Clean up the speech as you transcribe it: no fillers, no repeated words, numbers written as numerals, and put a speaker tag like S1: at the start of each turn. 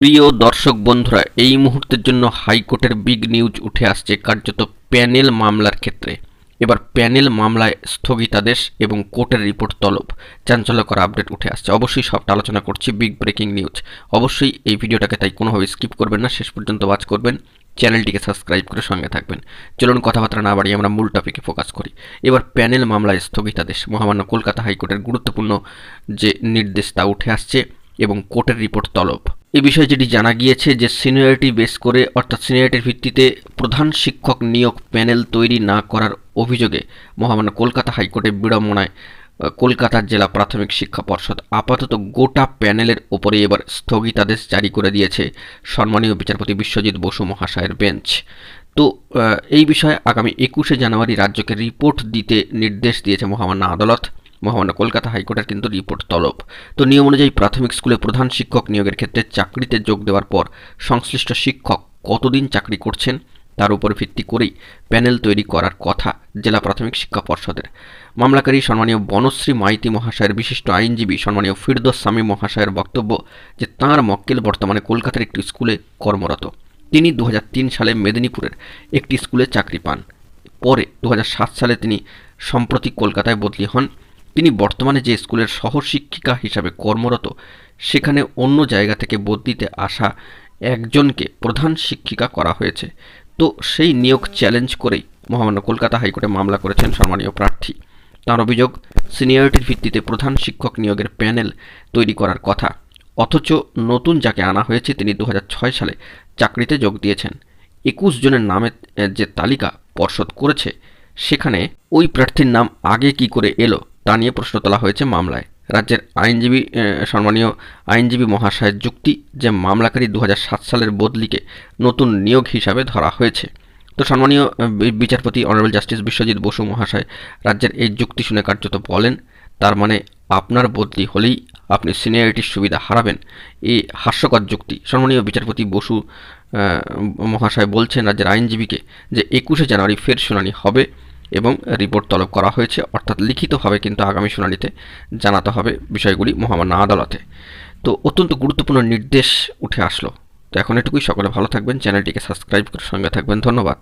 S1: প্রিয় দর্শক বন্ধুরা, এই মুহূর্তের জন্য হাইকোর্টের বিগ নিউজ উঠে আসছে কার্যত প্যানেল মামলার ক্ষেত্রে। এবার প্যানেল মামলায় স্থগিতাদেশ এবং কোর্টের রিপোর্ট তলব, চাঞ্চল্যকর আপডেট উঠে আসছে। অবশ্যই সবটা আলোচনা করছি, বিগ ব্রেকিং নিউজ। অবশ্যই এই ভিডিওটাকে তাই কোনোভাবে স্কিপ করবেন না, শেষ পর্যন্ত ওয়াচ করবেন, চ্যানেলটিকে সাবস্ক্রাইব করে সঙ্গে থাকবেন। চলুন কথাবার্তা না বাড়িয়ে আমরা মূল টপিকে ফোকাস করি। এবার প্যানেল মামলায় স্থগিতাদেশ, মহামান্য কলকাতা হাইকোর্টের গুরুত্বপূর্ণ যে নির্দেশ তা উঠে আসছে এবং কোর্টের রিপোর্ট তলব। এই বিষয়ে যেটি জানা গিয়েছে যে সিনিয়রিটি বেস করে অর্থাৎ সিনিয়রিটির ভিত্তিতে প্রধান শিক্ষক নিয়োগ প্যানেল তৈরি না করার অভিযোগে মহামান্য কলকাতা হাইকোর্টের বিড়ম্বনায় কলকাতার জেলা প্রাথমিক শিক্ষা পর্ষদ আপাতত গোটা প্যানেলের ওপরে এবার স্থগিতাদেশ জারি করে দিয়েছে সম্মানীয় বিচারপতি বিশ্বজিৎ বসু মহাশয়ের বেঞ্চ। তো এই বিষয়ে আগামী 21শে জানুয়ারি রাজ্যকে রিপোর্ট দিতে নির্দেশ দিয়েছে মহামান্য আদালত। মহামান্য কলকাতা হাইকোর্টের কিন্তু রিপোর্ট তলব। তো নিয়ম অনুযায়ী প্রাথমিক স্কুলে প্রধান শিক্ষক নিয়োগের ক্ষেত্রে চাকরিতে যোগ দেওয়ার পর সংশ্লিষ্ট শিক্ষক কতদিন চাকরি করছেন তার উপর ভিত্তি করেই প্যানেল তৈরি করার কথা জেলা প্রাথমিক শিক্ষা পর্ষদের। মামলাকারী সম্মানীয় বনশ্রী মাইতি মহাশয়ের বিশিষ্ট আইনজীবী সম্মানীয় ফিরদৌস সামি মহাশয়ের বক্তব্য যে তাঁর মক্কেল বর্তমানে কলকাতার একটি স্কুলে কর্মরত। তিনি 2003 সালে মেদিনীপুরের একটি স্কুলে চাকরি পান। পরে 2007 সালে তিনি সম্প্রতি কলকাতায় বদলি হন। তিনি বর্তমানে যে স্কুলের সহশিক্ষিকা হিসাবে কর্মরত সেখানে অন্য জায়গা থেকে বদলিতে আসা একজনকে প্রধান শিক্ষিকা করা হয়েছে। তো সেই নিয়োগ চ্যালেঞ্জ করেই মহামান্য কলকাতা হাইকোর্টে মামলা করেছেন সম্মানীয় প্রার্থী। তাঁর অভিযোগ, সিনিয়রিটির ভিত্তিতে প্রধান শিক্ষক নিয়োগের প্যানেল তৈরি করার কথা, অথচ নতুন যাকে আনা হয়েছে তিনি 2006 সালে চাকরিতে যোগ দিয়েছেন। 21 জনের নামের যে তালিকা পর্ষদ করেছে সেখানে ওই প্রার্থীর নাম আগে কি করে এলো তা নিয়ে প্রশ্ন তোলা হয়েছে মামলায়। রাজ্যের আইনজীবী সম্মানীয় আইনজীবী মহাশয়ের যুক্তি যে মামলাকারী 2007 সালের বদলিকে নতুন নিয়োগ হিসাবে ধরা হয়েছে। তো সম্মানীয় বিচারপতি অনারেবল জাস্টিস বিশ্বজিৎ বসু মহাশয় রাজ্যের এই যুক্তি শুনে কার্যত বলেন, তার মানে আপনার বদলি হলেই আপনি সিনিয়রিটির সুবিধা হারাবেন। এই হাস্যকর যুক্তি। সম্মানীয় বিচারপতি বসু মহাশয় বলছেন রাজ্যের আইনজীবীকে যে 21শে জানুয়ারি ফের শুনানি হবে এবং রিপোর্ট তলব করা হয়েছে, অর্থাৎ লিখিতভাবে কিন্তু আগামী শুনানিতে জানাতে হবে বিষয়গুলি মহামান্য আদালতে। তো অত্যন্ত গুরুত্বপূর্ণ নির্দেশ উঠে আসলো। তো এখন এটুকুই, সকলে ভালো থাকবেন, চ্যানেলটিকে সাবস্ক্রাইব করে সঙ্গে থাকবেন। ধন্যবাদ।